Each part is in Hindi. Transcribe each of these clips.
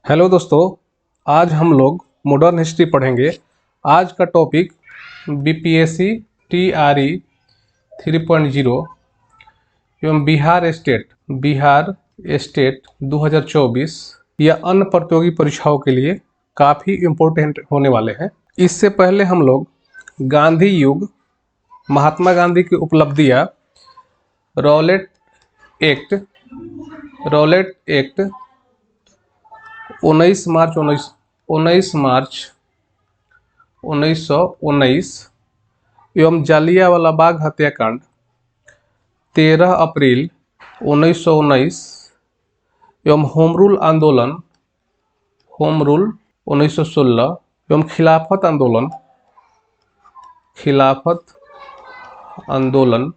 हेलो दोस्तों, आज हम लोग मॉडर्न हिस्ट्री पढ़ेंगे। आज का टॉपिक बीपीएससी टीआरई 3.0 एवं बिहार स्टेट 2024 या अन्य प्रतियोगी परीक्षाओं के लिए काफ़ी इम्पोर्टेंट होने वाले हैं। इससे पहले हम लोग गांधी युग, महात्मा गांधी की उपलब्धियाँ, रॉलेट एक्ट रॉलेट एक्ट 19 मार्च 1919 एवं जालियांवाला बाग हत्याकांड 13 अप्रैल 1919 एवं होम रूल 1916 एवं खिलाफत आंदोलन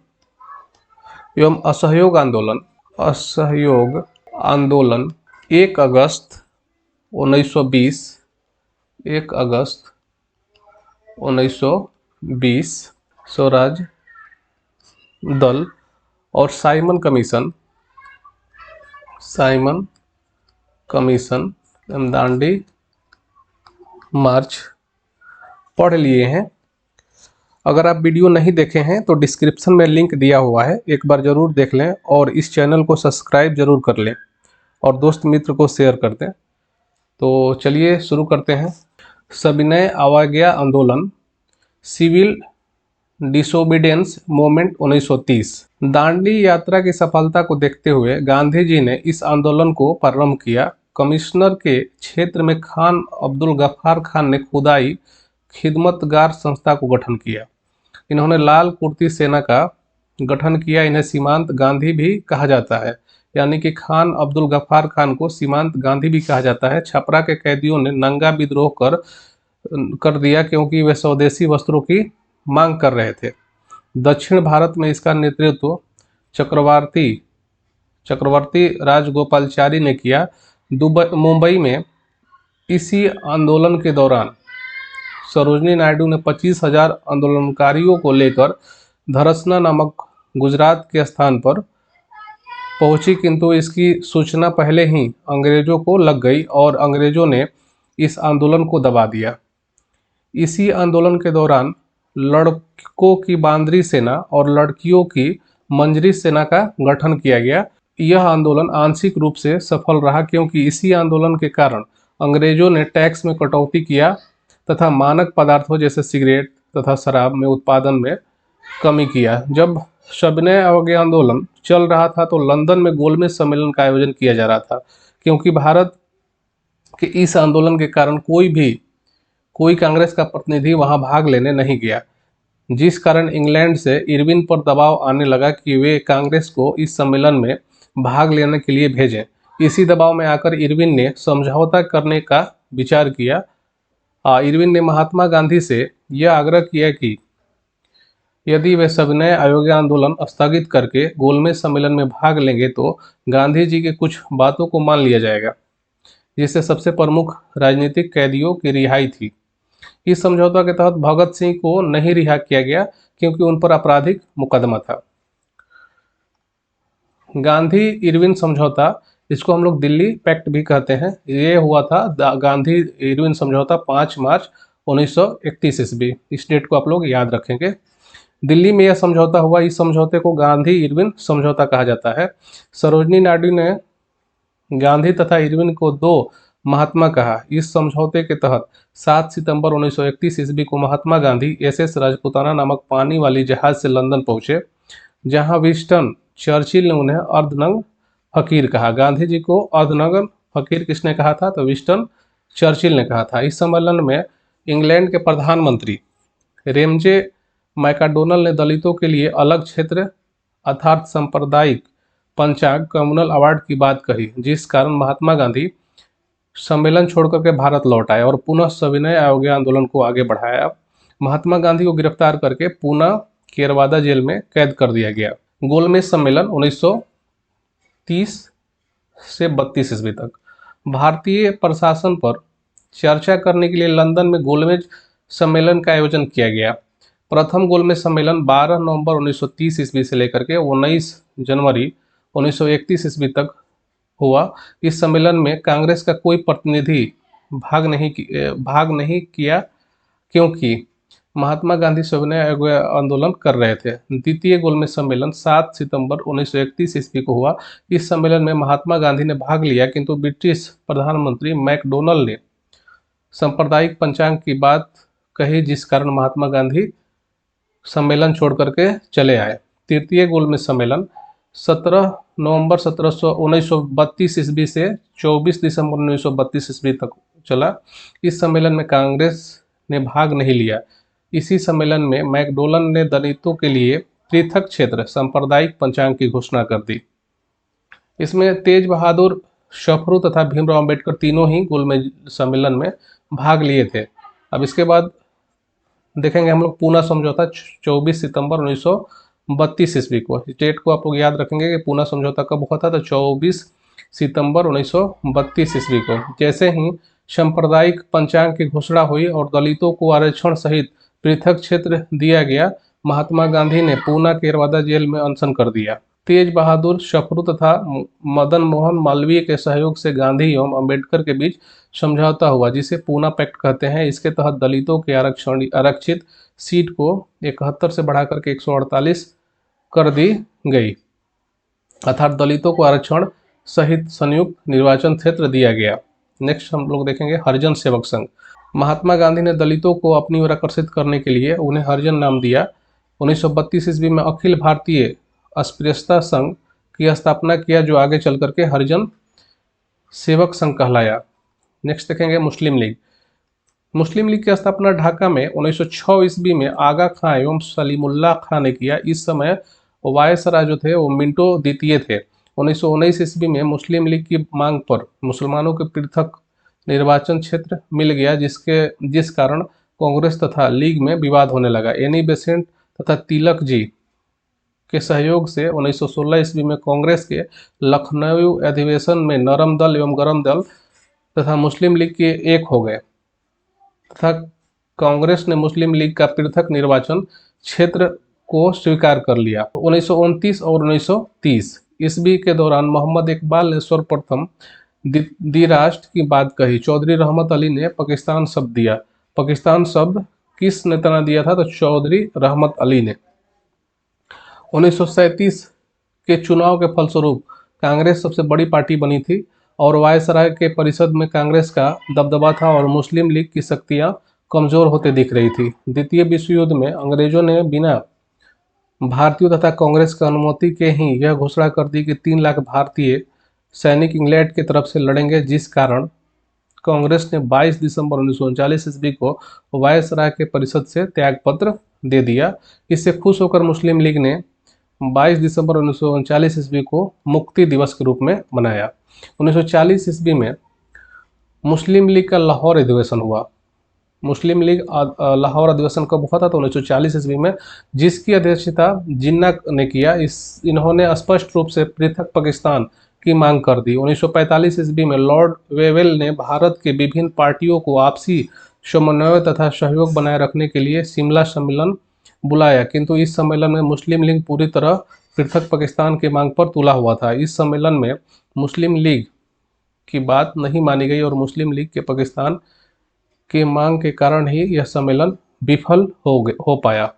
एवं असहयोग आंदोलन 1 अगस्त 1920 स्वराज दल और साइमन कमीशन दांडी मार्च पढ़ लिए हैं। अगर आप वीडियो नहीं देखे हैं तो डिस्क्रिप्शन में लिंक दिया हुआ है, एक बार ज़रूर देख लें और इस चैनल को सब्सक्राइब ज़रूर कर लें और दोस्त मित्र को शेयर कर दें। तो चलिए शुरू करते हैं। सविनय अवज्ञा आंदोलन, सिविल डिसोबीडियंस मूवमेंट 1930। दांडी यात्रा की सफलता को देखते हुए गांधी जी ने इस आंदोलन को प्रारंभ किया। कमिश्नर के क्षेत्र में खान अब्दुल गफ्फार खान ने खुदाई खिदमतगार संस्था को गठन किया। इन्होंने लाल कुर्ती सेना का गठन किया। इन्हें सीमांत गांधी भी कहा जाता है, यानी कि खान अब्दुल गफ्फार खान को सीमांत गांधी भी कहा जाता है। छपरा के कैदियों ने नंगा विद्रोह कर दिया क्योंकि वे स्वदेशी वस्त्रों की मांग कर रहे थे। दक्षिण भारत में इसका नेतृत्व चक्रवर्ती राजगोपालचारी ने किया। मुंबई में इसी आंदोलन के दौरान सरोजनी नायडू ने 25,000 आंदोलनकारियों को लेकर धरसना नामक गुजरात के स्थान पर पहुंची, किंतु इसकी सूचना पहले ही अंग्रेजों को लग गई और अंग्रेजों ने इस आंदोलन को दबा दिया। इसी आंदोलन के दौरान लड़कों की बांद्री सेना और लड़कियों की मंजरी सेना का गठन किया गया। यह आंदोलन आंशिक रूप से सफल रहा क्योंकि इसी आंदोलन के कारण अंग्रेजों ने टैक्स में कटौती किया तथा मानक पदार्थों जैसे सिगरेट तथा शराब में उत्पादन में कमी किया। जब सविनय अवज्ञा आंदोलन चल रहा था तो लंदन में गोलमेज सम्मेलन का आयोजन किया जा रहा था, क्योंकि भारत के इस आंदोलन के कारण कोई कांग्रेस का प्रतिनिधि वहां भाग लेने नहीं गया, जिस कारण इंग्लैंड से इरविन पर दबाव आने लगा कि वे कांग्रेस को इस सम्मेलन में भाग लेने के लिए भेजें। इसी दबाव में आकर इरविन ने समझौता करने का विचार किया। इरविन ने महात्मा गांधी से यह आग्रह किया कि यदि वे सविनय अवज्ञा आंदोलन स्थगित करके गोलमेज सम्मेलन में भाग लेंगे तो गांधी जी के कुछ बातों को मान लिया जाएगा, जिससे सबसे प्रमुख राजनीतिक कैदियों की रिहाई थी। इस समझौता के तहत भगत सिंह को नहीं रिहा किया गया क्योंकि उन पर आपराधिक मुकदमा था। गांधी इरविन समझौता, इसको हम लोग दिल्ली पैक्ट भी कहते हैं, ये हुआ था गांधी इरविन समझौता 5 मार्च 1931 ईस्वी। इस डेट को आप लोग याद रखेंगे। दिल्ली में यह समझौता हुआ। इस समझौते को गांधी इरविन समझौता कहा जाता है। सरोजनी नायडू ने गांधी तथा इरविन को दो महात्मा कहा। इस समझौते के तहत 7 सितंबर 1931 ईस्वी को महात्मा गांधी एसएस राजपुताना नामक पानी वाली जहाज से लंदन पहुंचे, जहां विंस्टन चर्चिल ने उन्हें अर्धनग्न फकीर कहा। गांधी जी को अर्धनग्न फकीर किसने कहा था? तो विंस्टन चर्चिल ने कहा था। इस सम्मेलन में इंग्लैंड के प्रधानमंत्री रेमजे मैकडोनल ने दलितों के लिए अलग क्षेत्र अर्थात सांप्रदायिक पंचांग कम्युनल अवार्ड की बात कही, जिस कारण महात्मा गांधी सम्मेलन छोड़कर के भारत लौट आए और पुनः सविनय अवज्ञा आंदोलन को आगे बढ़ाया। महात्मा गांधी को गिरफ्तार करके पूना केरवादा जेल में कैद कर दिया गया। गोलमेज सम्मेलन 1930 से 32 ईस्वी तक भारतीय प्रशासन पर चर्चा करने के लिए लंदन में गोलमेज सम्मेलन का आयोजन किया गया। प्रथम गोलमेज सम्मेलन 12 नवंबर 1930 ईस्वी से लेकर के 19 जनवरी 1931 ईस्वी तक हुआ। इस सम्मेलन में कांग्रेस का कोई प्रतिनिधि भाग नहीं किया, क्योंकि महात्मा गांधी सविनय अवज्ञा आंदोलन कर रहे थे। द्वितीय गोलमेज सम्मेलन 7 सितंबर 1931 ईस्वी को हुआ। इस सम्मेलन में महात्मा गांधी ने भाग लिया, किंतु ब्रिटिश प्रधानमंत्री मैकडोनल्ड ने सांप्रदायिक पंचांग की बात कही, जिस कारण महात्मा गांधी सम्मेलन छोड़ करके चले आए। तृतीय गोलमेज सम्मेलन 17 नवंबर 1932 ईस्वी से 24 दिसंबर 1932 ईस्वी तक चला। इस सम्मेलन में कांग्रेस ने भाग नहीं लिया। इसी सम्मेलन में मैकडोनल्ड ने दलितों के लिए पृथक क्षेत्र सांप्रदायिक पंचांग की घोषणा कर दी। इसमें तेज बहादुर, शफरू तथा भीमराव अंबेडकर तीनों ही गोलमेज सम्मेलन में भाग लिए थे। अब इसके बाद देखेंगे हम लोग पूना समझौता 24 सितंबर 1932 ईस्वी को। डेट को आप लोग याद रखेंगे कि पूना समझौता कब हुआ था, तो 24 सितंबर 1932 ईस्वी को। जैसे ही सांप्रदायिक पंचांग की घोषणा हुई और दलितों को आरक्षण सहित पृथक क्षेत्र दिया गया, महात्मा गांधी ने पूना के यरवादा जेल में अनशन कर दिया। तेज बहादुर, शफरू तथा मदन मोहन मालवीय के सहयोग से गांधी एवं अंबेडकर के बीच समझौता हुआ, जिसे पूना पैक्ट कहते हैं। इसके तहत दलितों के आरक्षित सीट को 71 से बढ़ाकर के 148 कर दी गई, अर्थात दलितों को आरक्षण सहित संयुक्त निर्वाचन क्षेत्र दिया गया। नेक्स्ट हम लोग देखेंगे हरिजन सेवक संघ। महात्मा गांधी ने दलितों को अपनी ओर आकर्षित करने के लिए उन्हें हरिजन नाम दिया। 1932 ईस्वी में अखिल भारतीय अस्पृश्यता संघ की स्थापना किया, जो आगे चल करके हरिजन सेवक संघ कहलाया। नेक्स्ट देखेंगे मुस्लिम लीग। मुस्लिम लीग की स्थापना ढाका में 1906 ईस्वी में आगा खां एवं सलीमुल्लाह खां ने किया। इस समय वायसराय जो थे वो मिंटो द्वितीय थे। 1919 ईस्वी में मुस्लिम लीग की मांग पर मुसलमानों के पृथक निर्वाचन क्षेत्र मिल गया, जिस कारण कांग्रेस तथा लीग में विवाद होने लगा। एनी बेसेंट तथा तिलक जी के सहयोग से 1916 ईस्वी में कांग्रेस के लखनऊ अधिवेशन में नरम दल एवं गरम दल तथा मुस्लिम लीग के एक हो गए तथा कांग्रेस ने मुस्लिम लीग का पृथक निर्वाचन क्षेत्र को स्वीकार कर लिया। 1929 और 1930 ईस्वी के दौरान मोहम्मद इकबाल ने सर्वप्रथम द्विराष्ट्र की बात कही। चौधरी रहमत अली ने पाकिस्तान शब्द दिया। पाकिस्तान शब्द किस नेता ने दिया था, तो चौधरी रहमत अली ने। 1937 के चुनाव के फलस्वरूप कांग्रेस सबसे बड़ी पार्टी बनी थी और वायसराय के परिषद में कांग्रेस का दबदबा था और मुस्लिम लीग की शक्तियां कमजोर होते दिख रही थी। द्वितीय विश्व युद्ध में अंग्रेजों ने बिना भारतीयों तथा कांग्रेस की अनुमति के ही यह घोषणा कर दी कि 3 लाख भारतीय सैनिक इंग्लैंड की तरफ से लड़ेंगे, जिस कारण कांग्रेस ने 22 दिसंबर 1939 ईस्वी को वायसराय के परिषद से त्यागपत्र दे दिया। इससे खुश होकर मुस्लिम लीग ने 22 दिसंबर 1939 ईस्वी को मुक्ति दिवस के रूप में मनाया। 1940 ईस्वी में मुस्लिम लीग का लाहौर अधिवेशन हुआ। मुस्लिम लीग लाहौर अधिवेशन कब हुआ था, तो 1940 ईस्वी में, जिसकी अध्यक्षता जिन्ना ने किया। इन्होंने स्पष्ट रूप से पृथक पाकिस्तान की मांग कर दी। 1945 ईस्वी में लॉर्ड वेवेल ने भारत के विभिन्न पार्टियों को आपसी समन्वय तथा सहयोग बनाए रखने के लिए शिमला सम्मेलन बुलाया, किंतु इस सम्मेलन में मुस्लिम लीग पूरी तरह पृथक पाकिस्तान की मांग पर तुला हुआ था। इस सम्मेलन में मुस्लिम लीग की बात नहीं मानी गई और मुस्लिम लीग के पाकिस्तान की मांग के कारण ही यह सम्मेलन विफल हो पाया।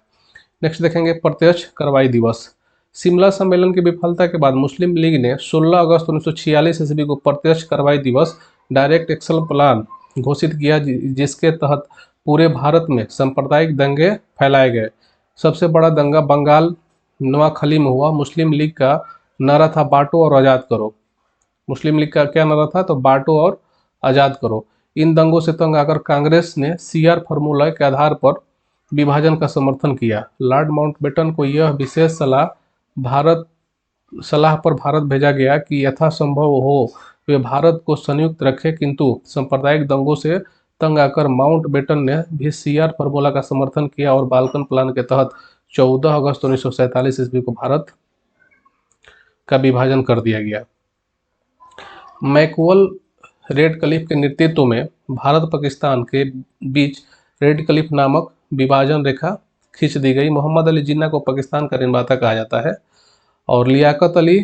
नेक्स्ट देखेंगे प्रत्यक्ष कार्रवाई दिवस। शिमला सम्मेलन की विफलता के बाद मुस्लिम लीग ने 16 अगस्त 1946 ईस्वी को प्रत्यक्ष कार्रवाई दिवस डायरेक्ट एक्शन प्लान घोषित किया, जिसके तहत पूरे भारत में सांप्रदायिक दंगे फैलाए गए। सबसे बड़ा दंगा बंगाल नोआखली में हुआ। मुस्लिम लीग का नारा था बांटो और आज़ाद करो। मुस्लिम लीग का क्या नारा था, तो बांटो और आज़ाद करो। इन दंगों से तंग आकर कांग्रेस ने सीआर फार्मूला के आधार पर विभाजन का समर्थन किया। लॉर्ड माउंटबेटन को यह विशेष सलाह पर भारत भेजा गया कि यथासंभव हो वे भारत को संयुक्त रखे, किंतु सांप्रदायिक दंगों से तंग आकर माउंटबेटन ने भी सीआर फार्मूला का समर्थन किया और बाल्कन प्लान के तहत 14 अगस्त 1947 ईस्वी को भारत का विभाजन कर दिया गया। मैकवल रेड क्लिफ के नेतृत्व में भारत पाकिस्तान के बीच रेड क्लिफ नामक विभाजन रेखा खींच दी गई। मोहम्मद अली जिन्ना को पाकिस्तान का निर्माता कहा जाता है और लियाकत अली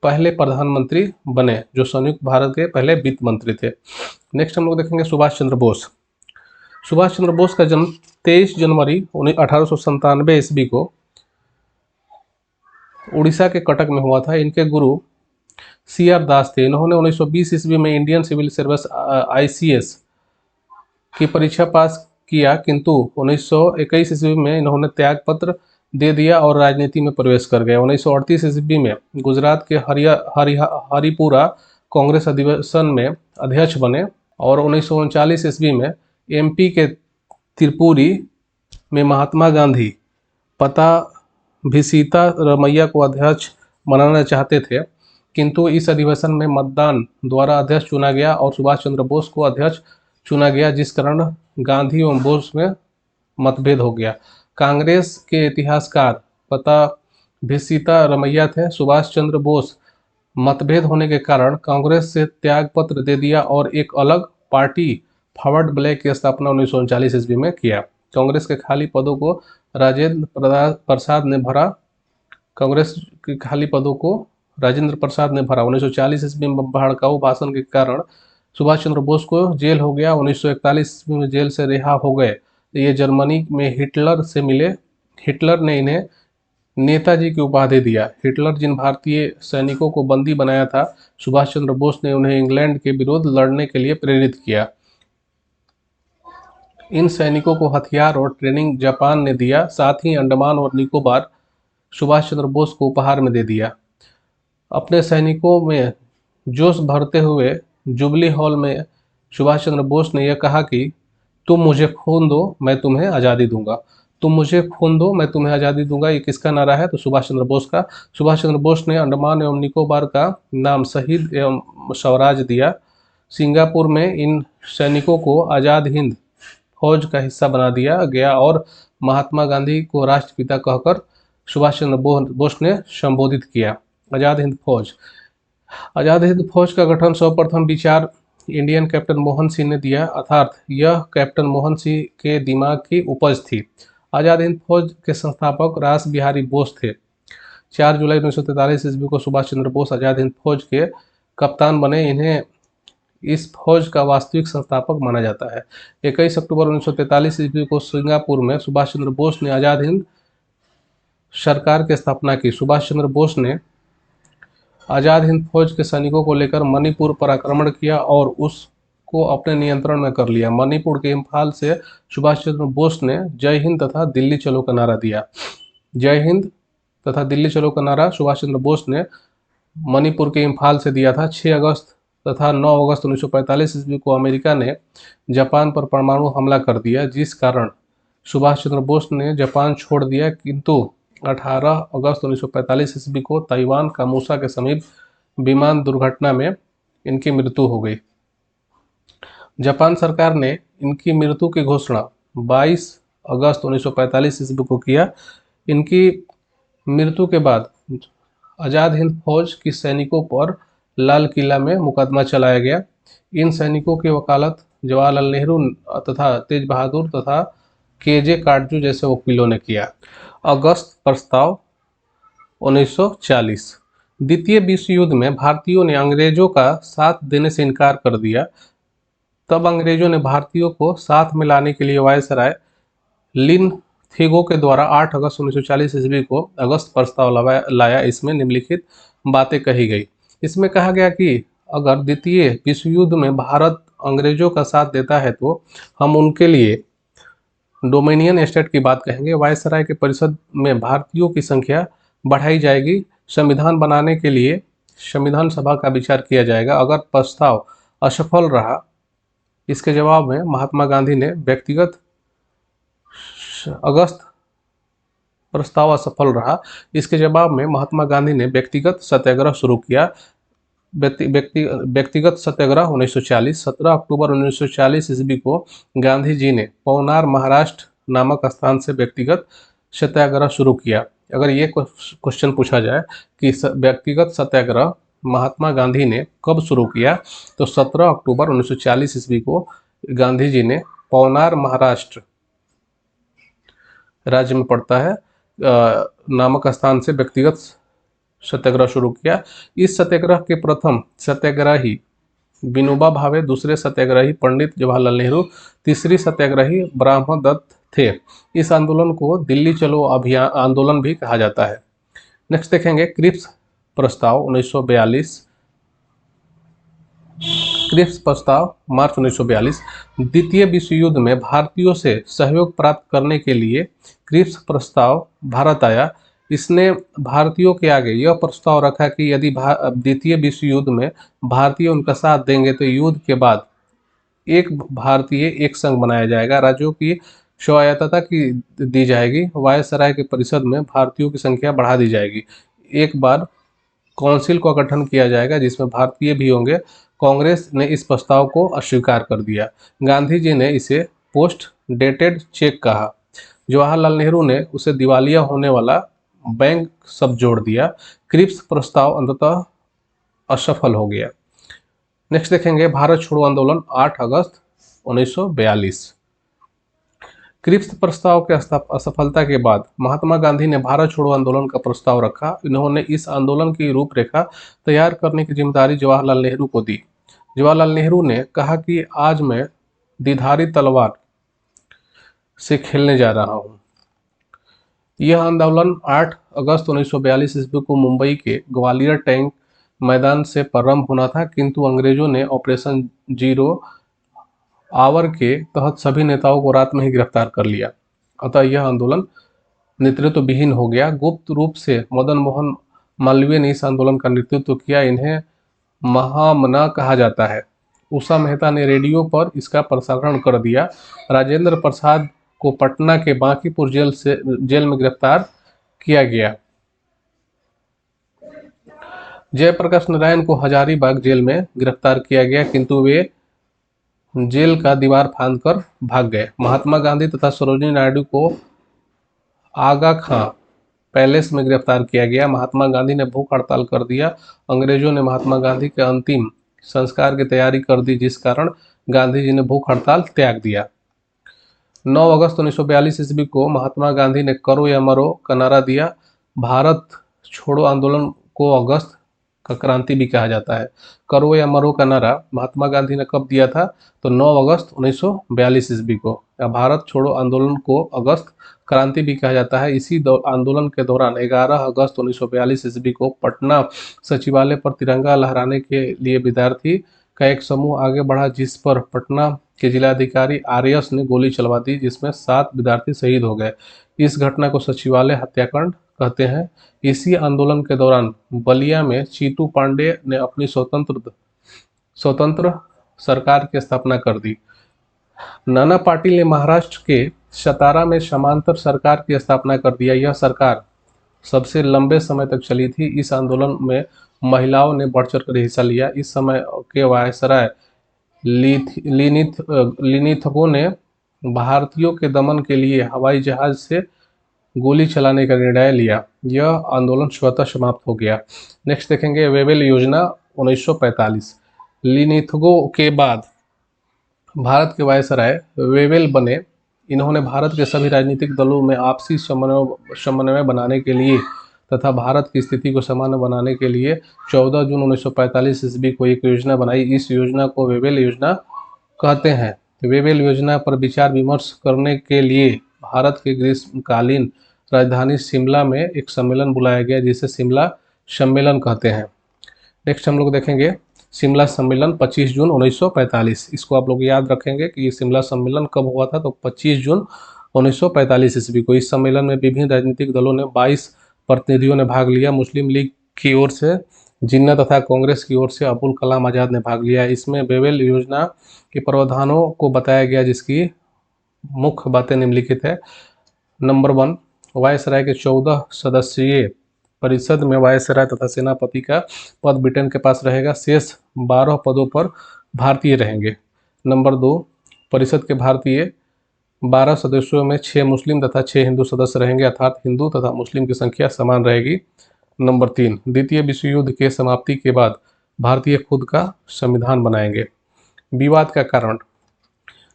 पहले प्रधानमंत्री बने, जो संयुक्त भारत के पहले वित्त मंत्री थे। नेक्स्ट हम लोग देखेंगे सुभाष चंद्र बोस। सुभाष चंद्र बोस का जन्म 23 जनवरी 1897 ईस्वी को उड़ीसा के कटक में हुआ था। इनके गुरु CR दास थे। इन्होंने 1920 ईस्वी में इंडियन सिविल सर्विस ICS की परीक्षा पास किया, किंतु 1921 ईस्वी में इन्होंने त्याग पत्र दे दिया और राजनीति में प्रवेश कर गए। 1938 ईस्वी में गुजरात के हरिपुरा कांग्रेस अधिवेशन में अध्यक्ष बने और 1939 ईस्वी में MP के त्रिपुरी में महात्मा गांधी पता भिसीता रमैया को अध्यक्ष बनाना चाहते थे, किंतु इस अधिवेशन में मतदान द्वारा अध्यक्ष चुना गया और सुभाष चंद्र बोस को अध्यक्ष चुना गया, जिस कारण गांधी एवं बोस में मतभेद हो गया। कांग्रेस के इतिहासकार पता भिसीता रमैया थे। सुभाष चंद्र बोस मतभेद होने के कारण कांग्रेस से त्याग पत्र दे दिया और एक अलग पार्टी फॉरवर्ड ब्लैक की स्थापना 1939 ईस्वी में किया। कांग्रेस के खाली पदों को राजेंद्र प्रसाद ने भरा। कांग्रेस के खाली पदों को राजेंद्र प्रसाद ने भरा। 1940 ईस्वी में भड़काऊ भाषण के कारण सुभाष चंद्र बोस को जेल हो गया। 1941 ईस्वी में जेल से रिहा हो गए। ये जर्मनी में हिटलर से मिले। हिटलर ने इन्हें नेताजी की उपाधि दिया। हिटलर जिन भारतीय सैनिकों को बंदी बनाया था, सुभाष चंद्र बोस ने उन्हें इंग्लैंड के विरुद्ध लड़ने के लिए प्रेरित किया। इन सैनिकों को हथियार और ट्रेनिंग जापान ने दिया। साथ ही अंडमान और निकोबार सुभाष चंद्र बोस को उपहार में दे दिया। अपने सैनिकों में जोश भरते हुए जुबली हॉल में सुभाष चंद्र बोस ने यह कहा कि तुम मुझे खून दो, मैं तुम्हें आज़ादी दूंगा। तुम मुझे खून दो, मैं तुम्हें आज़ादी दूंगा। ये किसका नारा है? तो सुभाष चंद्र बोस का। सुभाष चंद्र बोस ने अंडमान एवं निकोबार का नाम शहीद एवं स्वराज दिया। सिंगापुर में इन सैनिकों को आज़ाद हिंद फौज का हिस्सा बना दिया गया और महात्मा गांधी को राष्ट्रपिता कहकर सुभाष चंद्र बोस ने संबोधित किया। आज़ाद हिंद फौज। आज़ाद हिंद फौज का गठन सर्वप्रथम विचार इंडियन कैप्टन मोहन सिंह ने दिया, अर्थात यह कैप्टन मोहन सिंह के दिमाग की उपज थी। आज़ाद हिंद फौज के संस्थापक रास बिहारी बोस थे। 4 जुलाई 1943 ईस्वी को सुभाष चंद्र बोस आज़ाद हिंद फौज के कप्तान बने। इन्हें इस फौज का वास्तविक संस्थापक माना जाता है। 21 अक्टूबर 1943 ईस्वी को सिंगापुर में सुभाष चंद्र बोस ने आज़ाद हिंद सरकार की स्थापना की। सुभाष चंद्र बोस ने आज़ाद हिंद फौज के सैनिकों को लेकर मणिपुर पर आक्रमण किया और उसको अपने नियंत्रण में कर लिया। मणिपुर के इम्फाल से सुभाष चंद्र बोस ने जय हिंद तथा दिल्ली चलो का नारा दिया। जय हिंद तथा दिल्ली चलो का नारा सुभाष चंद्र बोस ने मणिपुर के इम्फाल से दिया था। 6 अगस्त तथा 9 अगस्त 1945 ईस्वी को अमेरिका ने जापान पर परमाणु हमला कर दिया, जिस कारण सुभाष चंद्र बोस ने जापान छोड़ दिया, किंतु 18 अगस्त 1945 ईस्वी को ताइवान का मूसा के समीप विमान दुर्घटना में इनकी मृत्यु हो गई। जापान सरकार ने इनकी मृत्यु की घोषणा 22 अगस्त 1945 ईस्वी को किया। इनकी मृत्यु के बाद आज़ाद हिंद फौज की सैनिकों पर लाल किला में मुकदमा चलाया गया। इन सैनिकों की वकालत जवाहरलाल नेहरू तथा तेज बहादुर तथा KJ काटजू जैसे वकीलों ने किया। अगस्त प्रस्ताव 1940। द्वितीय विश्व युद्ध में भारतीयों ने अंग्रेजों का साथ देने से इनकार कर दिया। तब अंग्रेजों ने भारतीयों को साथ में लाने के लिए वायसराय लिनथीगो के द्वारा 8 अगस्त 1940 ईस्वी को अगस्त प्रस्ताव लाया। इसमें निम्नलिखित बातें कही गई। इसमें कहा गया कि अगर द्वितीय विश्व युद्ध में भारत अंग्रेजों का साथ देता है तो हम उनके लिए डोमिनियन स्टेट की बात कहेंगे। वायसराय के परिषद में भारतीयों की संख्या बढ़ाई जाएगी। संविधान बनाने के लिए संविधान सभा का विचार किया जाएगा। अगर प्रस्ताव असफल रहा, इसके जवाब में महात्मा गांधी ने व्यक्तिगत अगस्त प्रस्ताव असफल रहा, इसके जवाब में महात्मा गांधी ने व्यक्तिगत सत्याग्रह शुरू किया। व्यक्तिगत सत्याग्रह 1940। 17 अक्टूबर 1940 ईस्वी को गांधी जी ने पवनार महाराष्ट्र नामक स्थान से व्यक्तिगत सत्याग्रह शुरू किया। अगर ये क्वेश्चन पूछा जाए कि व्यक्तिगत सत्याग्रह महात्मा गांधी ने कब शुरू किया, तो 17 अक्टूबर 1940 ईस्वी को गांधी जी ने पवनार महाराष्ट्र राज्य में पड़ता है नामक स्थान से व्यक्तिगत सत्याग्रह शुरू किया। इस सत्याग्रह के प्रथम सत्याग्रही विनोबा भावे, दूसरे सत्याग्रही पंडित जवाहरलाल नेहरू, तीसरी सत्याग्रही ब्रह्मदत्त थे। इस आंदोलन को दिल्ली चलो अभियान आंदोलन भी कहा जाता है। नेक्स्ट देखेंगे क्रिप्स प्रस्ताव 1942। क्रिप्स प्रस्ताव मार्च 1942। द्वितीय विश्व युद्ध में भारतीयों से सहयोग प्राप्त करने के लिए क्रिप्स प्रस्ताव भारत आया। इसने भारतीयों के आगे यह प्रस्ताव रखा कि यदि द्वितीय विश्व युद्ध में भारतीय उनका साथ देंगे तो युद्ध के बाद एक भारतीय एक संघ बनाया जाएगा, राज्यों की स्वायत्तता की दी जाएगी, वायसराय के परिषद में भारतीयों की संख्या बढ़ा दी जाएगी, एक बार काउंसिल का गठन किया जाएगा जिसमें भारतीय भी होंगे। कांग्रेस ने इस प्रस्ताव को अस्वीकार कर दिया। गांधी जी ने इसे पोस्ट डेटेड चेक कहा। जवाहरलाल नेहरू ने उसे दिवालिया होने वाला बैंक सब जोड़ दिया। क्रिप्स प्रस्ताव अंततः असफल हो गया। नेक्स्ट देखेंगे भारत छोड़ो आंदोलन 8 अगस्त 1942। क्रिप्स प्रस्ताव के असफलता के बाद महात्मा गांधी ने भारत छोड़ो आंदोलन का प्रस्ताव रखा। इन्होंने इस आंदोलन की रूपरेखा तैयार करने की जिम्मेदारी जवाहरलाल नेहरू को दी। जवाहरलाल नेहरू ने कहा कि आज मैं द्विधारी तलवार से खेलने जा रहा हूं। यह आंदोलन 8 अगस्त 1942 ईस्वी को मुंबई के ग्वालियर टैंक मैदान से प्रारंभ होना था, किंतु अंग्रेजों ने ऑपरेशन जीरो आवर के तहत सभी नेताओं को रात में ही गिरफ्तार कर लिया। अतः यह आंदोलन नेतृत्व विहीन हो गया। गुप्त रूप से मदन मोहन मालवीय ने इस आंदोलन का नेतृत्व किया। इन्हें महामना कहा जाता है। उषा मेहता ने रेडियो पर इसका प्रसारण कर दिया। राजेंद्र प्रसाद को पटना के बांकीपुर जेल में गिरफ्तार किया गया। जयप्रकाश नारायण को हजारीबाग जेल में गिरफ्तार किया गया, किंतु वे जेल का दीवार फांदकर भाग गए। महात्मा गांधी तथा सरोजिनी नायडू को आगा खां पैलेस में गिरफ्तार किया गया। महात्मा गांधी ने भूख हड़ताल कर दिया। अंग्रेजों ने महात्मा गांधी के अंतिम संस्कार की तैयारी कर दी, जिस कारण गांधी जी ने भूख हड़ताल त्याग दिया। 9 अगस्त 1942 ईस्वी को महात्मा गांधी ने करो या मरो का नारा दिया। भारत छोड़ो आंदोलन को अगस्त का क्रांति भी कहा जाता है। करो या मरो का नारा महात्मा गांधी ने कब दिया था? तो 9 अगस्त 1942 ईस्वी को। भारत छोड़ो आंदोलन को अगस्त क्रांति भी कहा जाता है। इसी आंदोलन के दौरान 11 अगस्त 1942 ईस्वी को पटना सचिवालय पर तिरंगा लहराने के लिए विद्यार्थी का एक समूह आगे बढ़ा, जिस पर पटना के जिलाधिकारी आरएस ने गोली चलवा दी, जिसमें 7 विद्यार्थी शहीद हो गए। इस घटना को सचिवालय हत्याकांड कहते हैं। इसी आंदोलन के दौरान बलिया में चीतू पांडे ने अपनी स्वतंत्र सरकार की स्थापना कर दी। नाना पाटिल ने महाराष्ट्र के सतारा में समांतर सरकार की स्थापना कर दिया। यह सरकार सबसे लंबे समय तक चली थी। इस आंदोलन में महिलाओं ने बढ़ चढ़ कर हिस्सा लिया। इस समय के वायसराय लिनिथगो ने भारतीयों के दमन के लिए हवाई जहाज से गोली चलाने का निर्णय लिया। यह आंदोलन स्वतः समाप्त हो गया। नेक्स्ट देखेंगे वेवेल योजना 1945। लिनिथगो के बाद भारत के वायसराय वेवेल बने। इन्होंने भारत के सभी राजनीतिक दलों में आपसी समन्वय बनाने के लिए तथा भारत की स्थिति को सामान्य बनाने के लिए 14 जून 1945 ईस्वी को एक योजना बनाई। इस योजना को वेवेल योजना कहते हैं। वेवेल योजना पर विचार विमर्श करने के लिए भारत के ग्रीष्मकालीन राजधानी शिमला में एक सम्मेलन बुलाया गया, जिसे शिमला सम्मेलन कहते हैं। नेक्स्ट हम लोग देखेंगे शिमला सम्मेलन 25 जून 1945। इसको आप लोग याद रखेंगे कि ये शिमला सम्मेलन कब हुआ था, तो 25 जून 1945 ईस्वी को। इस सम्मेलन में विभिन्न राजनीतिक दलों ने 22 प्रतिनिधियों ने भाग लिया। मुस्लिम लीग की ओर से जिन्ना तथा कांग्रेस की ओर से अबुल कलाम आज़ाद ने भाग लिया। इसमें वेवेल योजना के प्रावधानों को बताया गया, जिसकी मुख्य बातें निम्नलिखित है। नंबर 1, वायसराय के 14 सदस्यीय परिषद में वायसराय तथा सेनापति का पद ब्रिटेन के पास रहेगा। शेष 12 पदों पर भारतीय रहेंगे। नंबर 2, परिषद के भारतीय 12 सदस्यों में 6 मुस्लिम तथा 6 हिंदू सदस्य रहेंगे, अर्थात हिंदू तथा मुस्लिम की संख्या समान रहेगी। नंबर 3, द्वितीय विश्व युद्ध के समाप्ति के बाद भारतीय खुद का संविधान बनाएंगे। विवाद का कारण,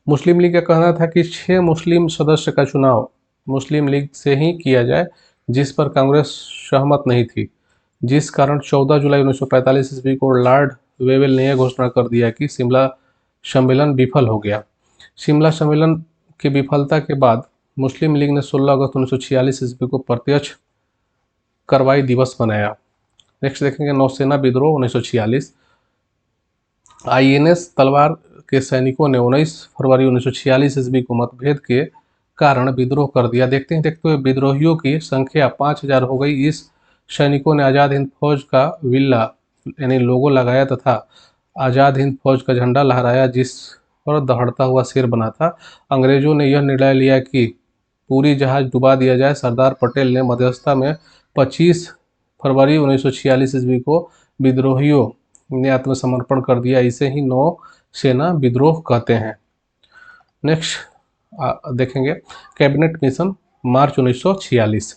मुस्लिम लीग का कहना था कि 6 मुस्लिम सदस्य का चुनाव मुस्लिम लीग से ही किया जाए, जिस पर कांग्रेस सहमत नहीं थी। जिस कारण 14 जुलाई 1945 ईस्वी को लॉर्ड वेवेल ने यह घोषणा कर दिया कि शिमला सम्मेलन विफल हो गया। शिमला सम्मेलन की विफलता के बाद मुस्लिम लीग ने 16 अगस्त 1946 ईस्वी को प्रत्यक्ष कार्रवाई दिवस मनाया। नेक्स्ट देखेंगे नौसेना विद्रोह 1946। आईएनएस तलवार के सैनिकों ने 19 फरवरी 1946 ईस्वी को मतभेद के कारण विद्रोह कर दिया। देखते ही देखते हुए विद्रोहियों की संख्या 5000 हो गई। इस सैनिकों ने आज़ाद हिंद फौज का विल्ला यानी लोगो लगाया तथा आज़ाद हिंद फौज का झंडा लहराया, जिस पर दहड़ता हुआ शेर बना था। अंग्रेजों ने यह निर्णय लिया कि पूरी जहाज डुबा दिया जाए। सरदार पटेल ने मध्यस्थता में 25 फरवरी 1946 ईस्वी को विद्रोहियों ने आत्मसमर्पण कर दिया। इसे ही नौसेना विद्रोह कहते हैं। नेक्स्ट देखेंगे कैबिनेट मिशन मार्च 1946।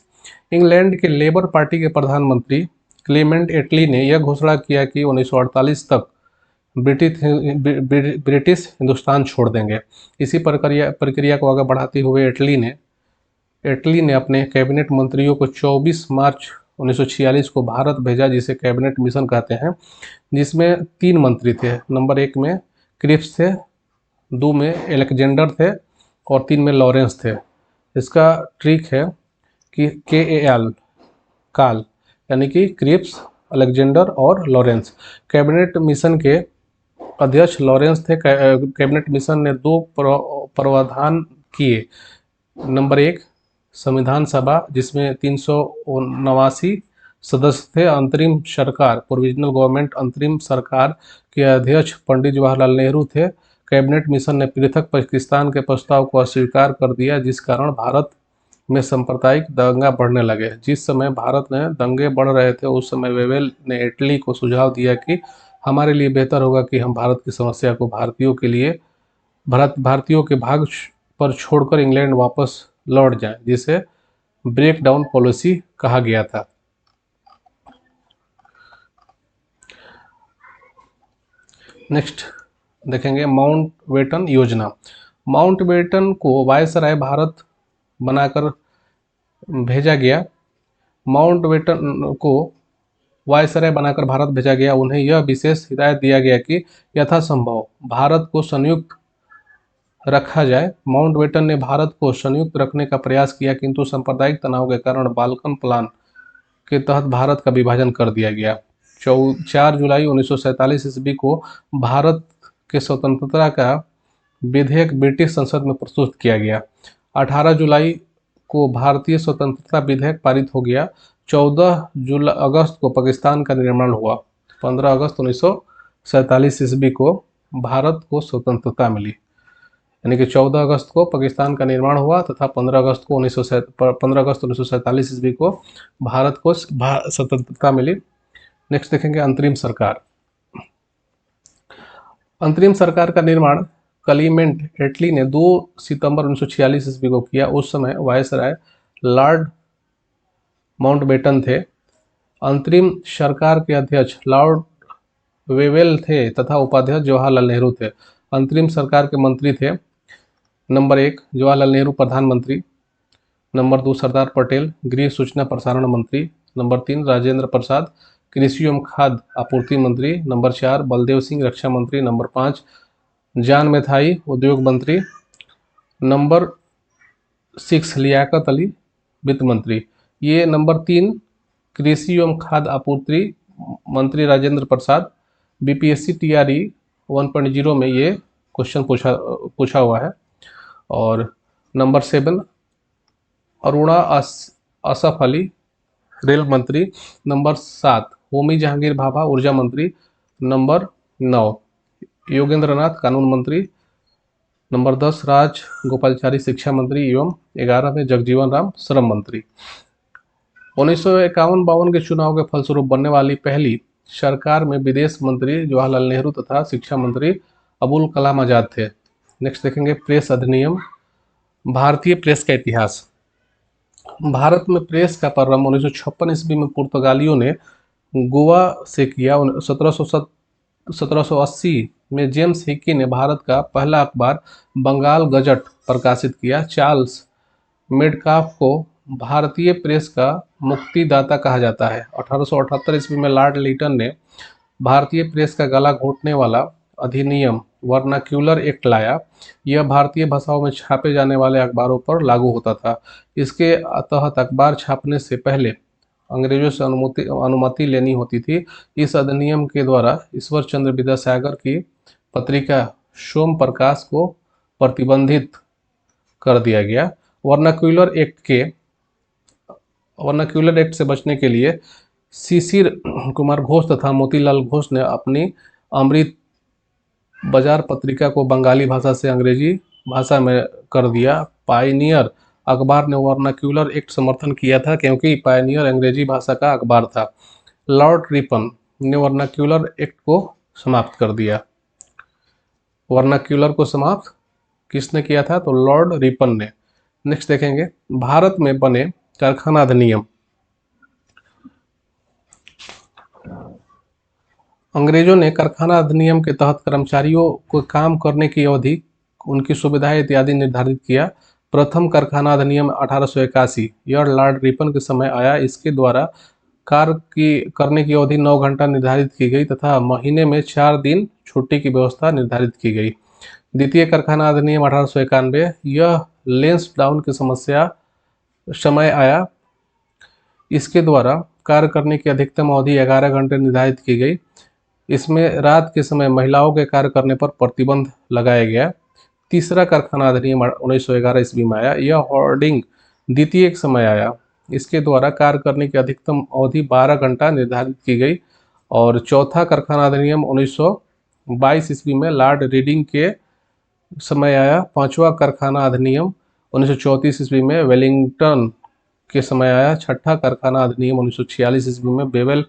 इंग्लैंड के लेबर पार्टी के प्रधानमंत्री क्लेमेंट एटली ने यह घोषणा किया कि 1948 तक ब्रिटिश हिंदुस्तान छोड़ देंगे। इसी प्रक्रिया को आगे बढ़ाते हुए एटली ने अपने कैबिनेट मंत्रियों को 24 मार्च 1946 को भारत भेजा, जिसे कैबिनेट मिशन कहते हैं, जिसमें 3 मंत्री थे। नंबर 1 में क्रिप्स थे, 2 में अलेक्जेंडर थे और 3 में लॉरेंस थे। इसका ट्रिक है कि KAL काल यानी कि क्रिप्स, अलेक्जेंडर और लॉरेंस। कैबिनेट मिशन के अध्यक्ष लॉरेंस थे। कैबिनेट मिशन ने 2 प्रावधान किए। नंबर 1 संविधान सभा, जिसमें 379 सदस्य थे। अंतरिम सरकार, प्रोविजनल गवर्नमेंट, अंतरिम सरकार के अध्यक्ष पंडित जवाहरलाल नेहरू थे। कैबिनेट मिशन ने पृथक पाकिस्तान के प्रस्ताव को अस्वीकार कर दिया, जिस कारण भारत में सांप्रदायिक दंगा बढ़ने लगे। जिस समय भारत में दंगे बढ़ रहे थे, उस समय वेवेल ने इटली को सुझाव दिया कि हमारे लिए बेहतर होगा कि हम भारत की समस्या को भारतीयों के भाग पर छोड़कर इंग्लैंड वापस लौट जाएं, जिसे ब्रेक डाउन पॉलिसी कहा गया था। नेक्स्ट देखेंगे माउंटबेटन योजना। माउंटबेटन को वायसराय भारत बनाकर भेजा गया। माउंटबेटन को वायसराय बनाकर भारत भेजा गया। उन्हें यह विशेष हिदायत दिया गया कि यथासंभव भारत को संयुक्त रखा जाए। माउंटबेटन ने भारत को संयुक्त रखने का प्रयास किया, किंतु सांप्रदायिक तनाव के कारण बाल्कन प्लान के तहत भारत का विभाजन कर दिया गया। 4 जुलाई 1947 ईस्वी को भारत के स्वतंत्रता का विधेयक ब्रिटिश संसद में प्रस्तुत किया गया। 18 जुलाई को भारतीय स्वतंत्रता विधेयक पारित हो गया। 14 अगस्त को पाकिस्तान का निर्माण हुआ। 15 अगस्त 1947 ईस्वी को भारत को स्वतंत्रता मिली, यानी कि 14 अगस्त को पाकिस्तान का निर्माण हुआ तथा 15 अगस्त 1947 ईस्वी को भारत को स्वतंत्रता मिली। नेक्स्ट देखेंगे अंतरिम सरकार। अंतरिम सरकार का निर्माण क्लीमेंट एटली ने 2 सितंबर 1946 ईस्वी को किया। उस समय वायसराय लॉर्ड माउंटबेटन थे। अंतरिम सरकार के अध्यक्ष लॉर्ड वेवेल थे तथा उपाध्यक्ष जवाहरलाल नेहरू थे। अंतरिम सरकार के मंत्री थे नंबर 1 जवाहरलाल नेहरू प्रधानमंत्री, नंबर 2 सरदार पटेल गृह सूचना प्रसारण मंत्री, नंबर 3 राजेंद्र प्रसाद कृषि एवं खाद्य आपूर्ति मंत्री, नंबर 4 बलदेव सिंह रक्षा मंत्री, नंबर 5 जान मैथाई उद्योग मंत्री, नंबर 6 लियाकत अली वित्त मंत्री। ये नंबर 3 कृषि एवं खाद्य आपूर्ति मंत्री राजेंद्र प्रसाद। BPSC TRE 1.0 में ये क्वेश्चन पूछा हुआ है। और नंबर 7 अरुणा असफ अली रेल मंत्री, नंबर 7 होमी जहांगीर भाभा ऊर्जा मंत्री, नंबर 9 योगेंद्र नाथ कानून मंत्री, नंबर 10 राज गोपालचारी शिक्षा मंत्री एवं 11 में जगजीवन राम श्रम मंत्री। 1951-52 के चुनाव के फलस्वरूप बनने वाली पहली सरकार में विदेश मंत्री जवाहरलाल नेहरू तथा शिक्षा मंत्री अबुल कलाम आजाद थे। नेक्स्ट देखेंगे प्रेस अधिनियम। भारतीय प्रेस का इतिहास। भारत में प्रेस का प्रारंभ 1956 ईस्वी में पुर्तगालियों ने गोवा से किया। 1780 में जेम्स हिकी ने भारत का पहला अखबार बंगाल गजट प्रकाशित किया। चार्ल्स मेडकाफ को भारतीय प्रेस का मुक्तिदाता कहा जाता है। 1878 ईस्वी में लॉर्ड लिटन ने भारतीय प्रेस का गला घोंटने वाला अधिनियम वर्नाक्यूलर एक्ट लाया। यह भारतीय भाषाओं में छापे जाने वाले अखबारों पर लागू होता था। इसके तहत अखबार छापने से पहले अंग्रेजों से अनुमति लेनी होती थी। इस अधिनियम के द्वारा ईश्वर चंद्र विद्यासागर की पत्रिका सोम प्रकाश को प्रतिबंधित कर दिया गया। वर्नाक्यूलर एक्ट से बचने के लिए शिशिर कुमार घोष तथा मोतीलाल घोष ने अपनी अमृत बाजार पत्रिका को बंगाली भाषा से अंग्रेजी भाषा में कर दिया। पायनियर अखबार ने वर्नाक्यूलर एक्ट समर्थन किया था क्योंकि पायनियर अंग्रेजी भाषा का अखबार था। लॉर्ड रिपन ने वर्नाक्यूलर एक्ट को समाप्त कर दिया। वर्नाक्यूलर को समाप्त किसने किया था? तो लॉर्ड रिपन ने। नेक्स्ट देखेंगे, भारत में बने कारखाना अधिनियम। अंग्रेजों ने कारखाना अधिनियम के तहत कर्मचारियों को काम करने की अवधि, उनकी सुविधाएं इत्यादि निर्धारित किया। प्रथम कारखाना अधिनियम 1881 यह लॉर्ड रिपन के समय आया। इसके द्वारा कार्य करने की अवधि 9 घंटा निर्धारित की गई तथा महीने में 4 दिन छुट्टी की व्यवस्था निर्धारित की गई। द्वितीय कारखाना अधिनियम 1891 यह लेंस डाउन की समय आया। इसके द्वारा कार्य करने की अधिकतम अवधि 11 घंटे निर्धारित की गई। इसमें रात के समय महिलाओं के कार्य करने पर प्रतिबंध लगाया गया। तीसरा कारखाना अधिनियम 1911 ईस्वी में आया। यह होर्डिंग द्वितीय समय आया। इसके द्वारा कार्य करने की अधिकतम अवधि 12 घंटा निर्धारित की गई। और चौथा कारखाना अधिनियम 1922 ईस्वी में लॉर्ड रीडिंग के समय आया। पांचवा कारखाना अधिनियम 1934 ईस्वी में वेलिंगटन के समय आया। छठा कारखाना अधिनियम 1946 ईस्वी में बेवेल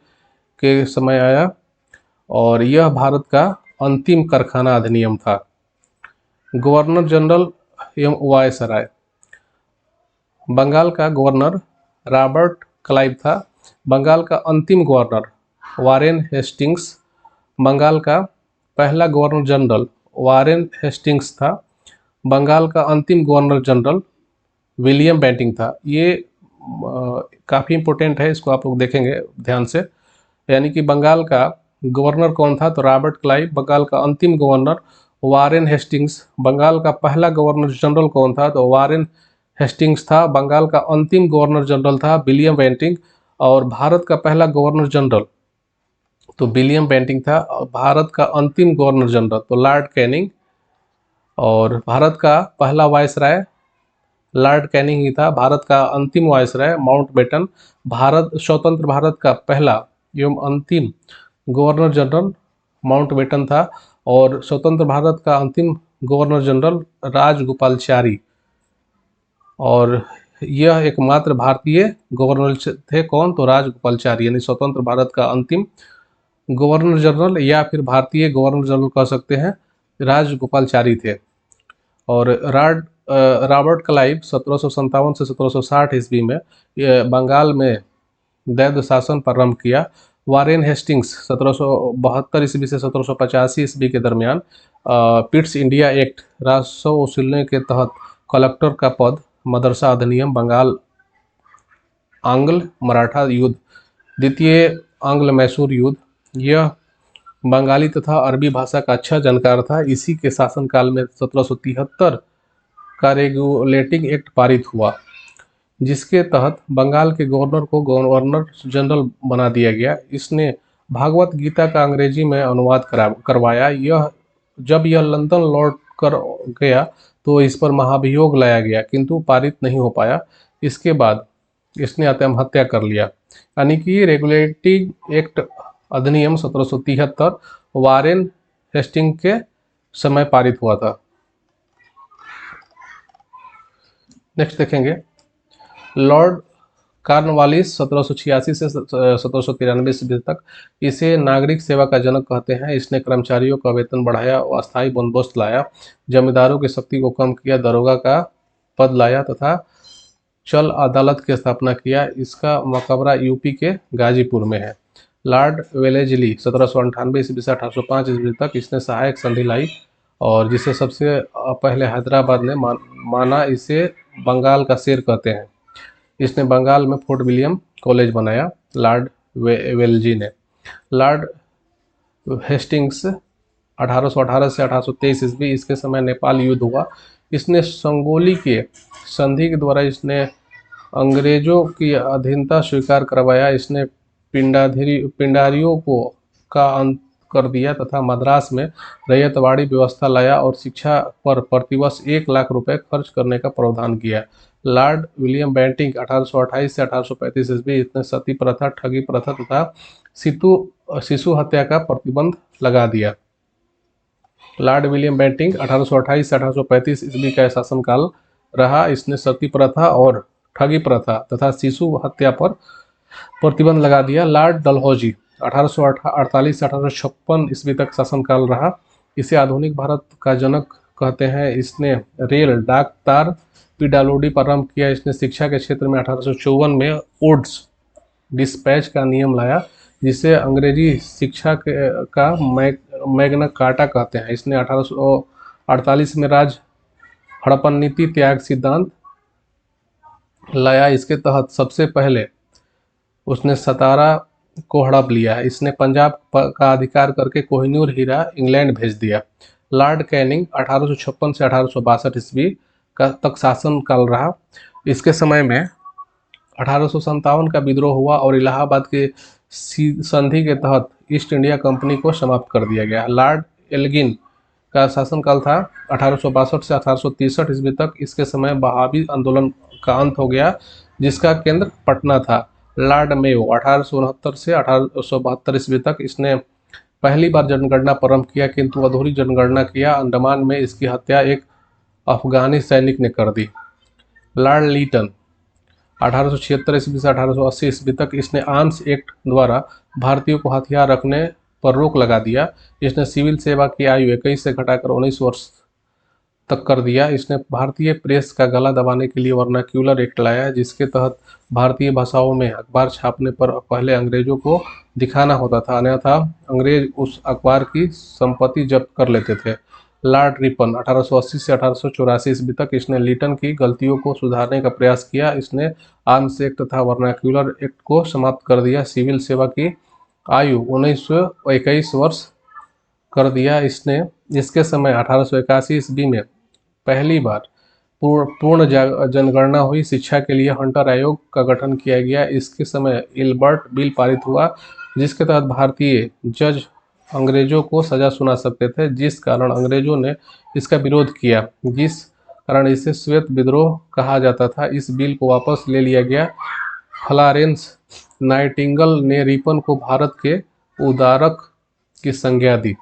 के समय आया। और यह भारत का अंतिम कारखाना अधिनियम था। गवर्नर जनरल एवं वायसराय। बंगाल का गवर्नर रॉबर्ट क्लाइव था। बंगाल का अंतिम गवर्नर वारेन हेस्टिंग्स। बंगाल का पहला गवर्नर जनरल वारेन हेस्टिंग्स था। बंगाल का अंतिम गवर्नर जनरल विलियम बेंटिंग था। ये काफ़ी इंपॉर्टेंट है, इसको आप लोग देखेंगे ध्यान से। यानी कि बंगाल का गवर्नर कौन था? तो रॉबर्ट क्लाइव। बंगाल का अंतिम गवर्नर वारेन हेस्टिंग्स। बंगाल का पहला गवर्नर जनरल कौन था? तो वारेन हेस्टिंग्स था। बंगाल का अंतिम गवर्नर जनरल था विलियम बेंटिंग। और भारत का पहला गवर्नर जनरल तो विलियम बेंटिंग था। और भारत का अंतिम गवर्नर जनरल तो लॉर्ड कैनिंग। और भारत का पहला वायसराय लॉर्ड कैनिंग ही था। भारत का अंतिम वायसराय माउंटबेटन। स्वतंत्र भारत का पहला एवं अंतिम गवर्नर जनरल माउंटबेटन था। और स्वतंत्र भारत का अंतिम गवर्नर जनरल राजगोपालाचारी। और यह एकमात्र भारतीय गवर्नर थे। कौन? तो राजगोपालाचारी। यानी स्वतंत्र भारत का अंतिम गवर्नर जनरल या फिर भारतीय गवर्नर जनरल कह सकते हैं, राजगोपालाचारी थे। और रॉबर्ट क्लाइव 1757 से 1760 ईस्वी में बंगाल में दैव शासन प्रारंभ किया। वारेन हेस्टिंग्स 1772 ईस्वी से 1785 ईस्वी के दरमियान पिट्स इंडिया एक्ट राजस्व वसूलने के तहत कलेक्टर का पद। मदरसा अधिनियम। बंगाल आंग्ल मराठा युद्ध। द्वितीय आंग्ल मैसूर युद्ध। यह बंगाली तथा अरबी भाषा का अच्छा जानकार था। इसी के शासनकाल में 1773 का रेगुलेटिंग एक्ट पारित हुआ, जिसके तहत बंगाल के गवर्नर को गवर्नर जनरल बना दिया गया। इसने भागवत गीता का अंग्रेजी में अनुवाद करवाया। जब यह लंदन लौट कर गया तो इस पर महाभियोग लाया गया, किंतु पारित नहीं हो पाया। इसके बाद इसने आत्महत्या कर लिया। यानी कि रेगुलेटिंग एक्ट अधिनियम 1773 वारेन हेस्टिंग के समय पारित हुआ था। नेक्स्ट देखेंगे, लॉर्ड कॉर्नवालिस 1786 से 1793 ईस्वी तक। इसे नागरिक सेवा का जनक कहते हैं। इसने कर्मचारियों का वेतन बढ़ाया, अस्थायी बंदोबस्त लाया, जमींदारों की शक्ति को कम किया, दरोगा का पद लाया तथा चल अदालत की स्थापना किया। इसका मकबरा यूपी के गाजीपुर में है। लॉर्ड वेलेजली 1798 ईस्वी से 1805 ईस्वी तक। इसने सहायक संधि लाई और जिसे सबसे पहले हैदराबाद ने माना। इसे बंगाल का शेर कहते हैं। इसने बंगाल में फोर्ट विलियम कॉलेज बनाया, लॉर्ड वेलजी ने। लॉर्ड हेस्टिंग्स 1818 से 1823 ईस्वी, इसके समय नेपाल युद्ध हुआ। इसने संगोली के संधि के द्वारा इसने अंग्रेजों की अधीनता स्वीकार करवाया। इसने पिंडारियों को का अंत कर दिया तथा मद्रास में रैयतवाड़ी व्यवस्था लाया और शिक्षा पर प्रतिवर्ष 1 लाख रुपए खर्च करने का प्रावधान किया। लॉर्ड विलियम बेंटिंक 1828 से 1835 ईस्वी, इसने सती प्रथा, ठगी प्रथा तथा शिशु हत्या का प्रतिबंध लगा दिया। लॉर्ड विलियम बेंटिंक 1828 से 1835 ईस्वी का शासनकाल रहा। इसने सती प्रथा और ठगी प्रथा तथा शिशु हत्या पर प्रतिबंध लगा दिया। लॉर्ड डलहौजी 1848 से 1856 ईस्वी तक शासनकाल रहा। इसे आधुनिक भारत का जनक कहते हैं। इसने रेल, डाक, तार, पीडब्ल्यूडी प्रारंभ किया। इसने शिक्षा के क्षेत्र में 1854 में ओड्स डिस्पैच का नियम लाया, जिसे अंग्रेजी शिक्षा का मैग्ना कार्टा कहते हैं। इसने 1848 में राज हड़प्पन नीति त्याग सिद्धांत लाया। इसके तहत सबसे पहले उसने सतारा को हड़प लिया। इसने पंजाब का अधिकार करके कोहिनूर हीरा इंग्लैंड भेज दिया। लॉर्ड कैनिंग 1856 से 1862 ईस्वी का तक शासन काल रहा। इसके समय में 1857 का विद्रोह हुआ और इलाहाबाद के संधि के तहत ईस्ट इंडिया कंपनी को समाप्त कर दिया गया। लॉर्ड एल्गिन का शासनकाल था 1862 से 1863 ईस्वी तक। इसके समय बहावी आंदोलन का अंत हो गया, जिसका केंद्र पटना था। लॉर्ड मेयो 1869 से 1872 ईस्वी तक, इसने पहली बार जनगणना प्रारंभ किया, किंतु अधूरी जनगणना किया। अंडमान में इसकी हत्या एक अफगानी सैनिक ने कर दी। लॉर्ड लीटन 1876 ईस्वी से 1880 ईस्वी तक, इसने आर्म्स एक्ट द्वारा भारतीयों को हथियार रखने पर रोक लगा दिया। इसने सिविल सेवा की आयु 21 से घटाकर 19 वर्ष तक कर दिया। इसने भारतीय प्रेस का गला दबाने के लिए वर्नाक्यूलर एक्ट लाया, जिसके तहत भारतीय भाषाओं में अखबार छापने पर पहले अंग्रेजों को दिखाना होता था, अन्यथा अंग्रेज उस अखबार की संपत्ति जब्त कर लेते थे। लॉर्ड रिपन 1880 से 1884 ईस्वी तक, इसने लीटन की गलतियों को सुधारने का प्रयास किया। इसने आर्म्स एक्ट तथा वर्नाक्यूलर एक्ट को समाप्त कर दिया। सिविल सेवा की आयु 1921 वर्ष कर दिया। इसके समय 1881 ईस्वी में पहली बार पूर्ण जनगणना हुई। शिक्षा के लिए हंटर आयोग का गठन किया गया। इसके समय इल्बर्ट बिल पारित हुआ, जिसके तहत भारतीय जज अंग्रेजों को सजा सुना सकते थे, जिस कारण अंग्रेजों ने इसका विरोध किया, जिस कारण इसे श्वेत विद्रोह कहा जाता था। इस बिल को वापस ले लिया गया। फ्लोरेंस नाइटिंगेल ने रिपन को भारत के उद्धारक की संज्ञा दी।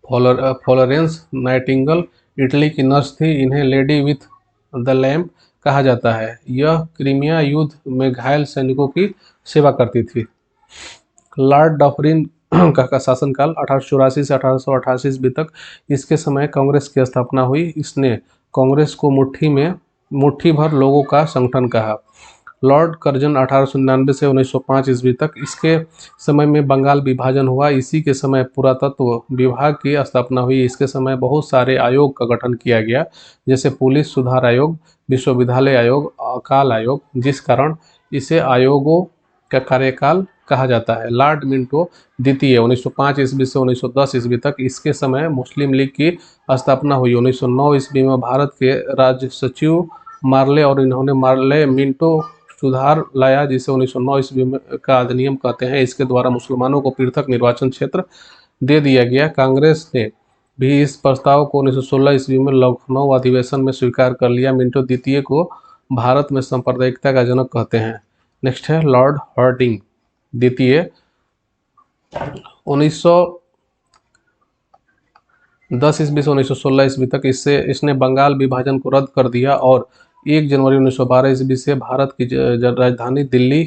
फ्लोरेंस नाइटिंगेल इटली की नर्स थी। इन्हें लेडी विथ द लैम्प कहा जाता है। यह क्रीमिया युद्ध में घायल सैनिकों की सेवा करती थी। लॉर्ड डफरिन का शासनकाल 1884 से 1888 ईस्वी तक, इसके समय कांग्रेस की स्थापना हुई। इसने कांग्रेस को मुट्ठी भर लोगों का संगठन कहा। लॉर्ड कर्जन 1899 से 1905 ईस्वी तक, इसके समय में बंगाल विभाजन हुआ। इसी के समय पुरातत्व विभाग की स्थापना हुई। इसके समय बहुत सारे आयोग का गठन किया गया, जैसे पुलिस सुधार आयोग, विश्वविद्यालय आयोग, अकाल आयोग, जिस कारण इसे आयोगों का कार्यकाल कहा जाता है। लॉर्ड मिंटो द्वितीय 1905 ईस्वी से 1910 ईस्वी तक, इसके समय मुस्लिम लीग की स्थापना हुई। 1909 ईस्वी में भारत के राज्य सचिव मार्ले और इन्होंने मार्ले मिंटो सुधार लाया, जिसे 1909 ईस्वी का अधिनियम कहते हैं। इसके द्वारा मुसलमानों को पृथक निर्वाचन क्षेत्र दे दिया गया। कांग्रेस ने भी इस प्रस्ताव को 1916 ईस्वी में लखनऊ अधिवेशन में स्वीकार कर लिया। मिंटो द्वितीय को भारत में सांप्रदायिकता का जनक कहते हैं। नेक्स्ट है लॉर्ड हार्डिंग द्वितीय 1910 ईस्वी से 1916 ईस्वी तक, इसने बंगाल विभाजन को रद्द कर दिया और 1 जनवरी 1912 ईस्वी से भारत की राजधानी दिल्ली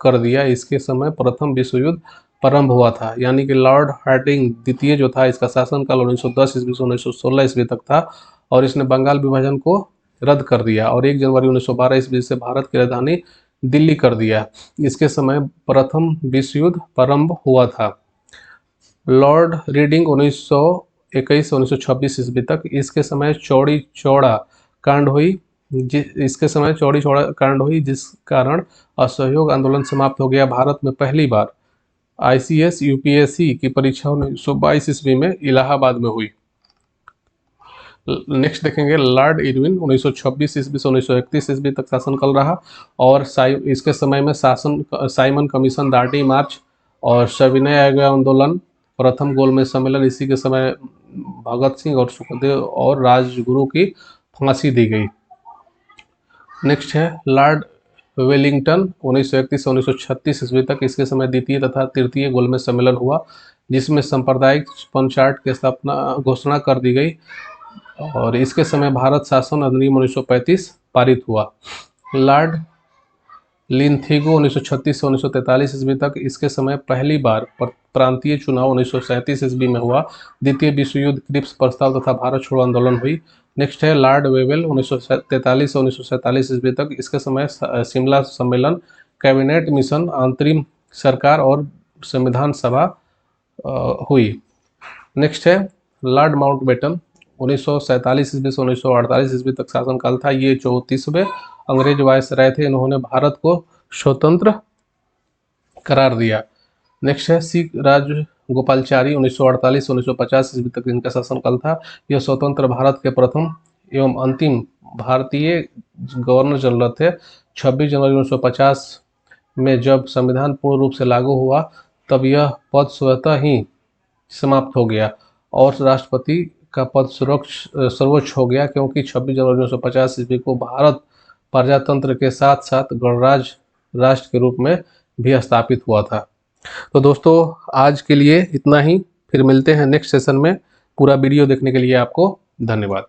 कर दिया। इसके समय प्रथम विश्व युद्ध प्रारंभ हुआ था, यानी कि लॉर्ड हार्डिंग द्वितीय जो था, इसका शासनकाल 1910 ईस्वी से 1916 ईस्वी तक था और इसने बंगाल विभाजन को रद्द कर दिया और 1 जनवरी 1912 ईस्वी से भारत की राजधानी दिल्ली कर दिया। इसके समय प्रथम विश्व युद्ध प्रारंभ हुआ था। लॉर्ड रीडिंग 1921 से 1926 ईस्वी तक, इसके समय चौड़ी चौड़ा कांड हुई। इसके समय चौड़ी चौड़ा कांड हुई, जिस कारण असहयोग आंदोलन समाप्त हो गया। भारत में पहली बार ICS UPSC की परीक्षा 1922 ईस्वी में इलाहाबाद में हुई। नेक्स्ट देखेंगे लॉर्ड इरविन 1926 ईस्वी से 1931 ईस्वी तक शासनकाल रहा, और इसके समय में साइमन कमीशन, दांडी मार्च और सविनय आंदोलन, प्रथम गोलमेज सम्मेलन, इसी के समय भगत सिंह और सुखदेव और राजगुरु की फांसी दी गई। नेक्स्ट है लॉर्ड वेलिंगटन 1931 से 1936 ईस्वी तक, इसके समय द्वितीय तथा तृतीय गोलमेज सम्मेलन हुआ, जिसमें सांप्रदायिक पंचायत की स्थापना घोषणा कर दी गई, और इसके समय भारत शासन अधिनियम 1935 पारित हुआ। लॉर्ड लिंथिगो 1936 से 1943 ईस्वी तक, इसके समय पहली बार प्रांतीय चुनाव 1937 ईस्वी में हुआ। द्वितीय विश्व युद्ध, क्रिप्स प्रस्ताव तथा भारत छोड़ो आंदोलन हुई। नेक्स्ट है लॉर्ड वेवेल 1943 से 1947 ईस्वी तक, इसके समय शिमला सम्मेलन, कैबिनेट मिशन, अंतरिम सरकार और संविधान सभा हुई। नेक्स्ट है लॉर्ड माउंटबेटन 1947 ईस्वी से 1948 ईस्वी तक शासनकाल था। ये 34वें अंग्रेज वायसराय थे। इन्होंने भारत को स्वतंत्र करार दिया। नेक्स्ट है सिख राजगोपालचारी 1948 से 1950 ईस्वी तक इनका शासनकाल था। यह स्वतंत्र भारत के प्रथम एवं अंतिम भारतीय गवर्नर जनरल थे। 26 जनवरी 1950 में जब संविधान पूर्ण रूप से लागू हुआ, तब यह पद स्वतः ही समाप्त हो गया और राष्ट्रपति का पद सर्वोच्च हो गया, क्योंकि 26 जनवरी 1950 ईस्वी को भारत प्रजातंत्र के साथ साथ गणराज्य राष्ट्र के रूप में भी स्थापित हुआ था। तो दोस्तों आज के लिए इतना ही, फिर मिलते हैं नेक्स्ट सेशन में। पूरा वीडियो देखने के लिए आपको धन्यवाद।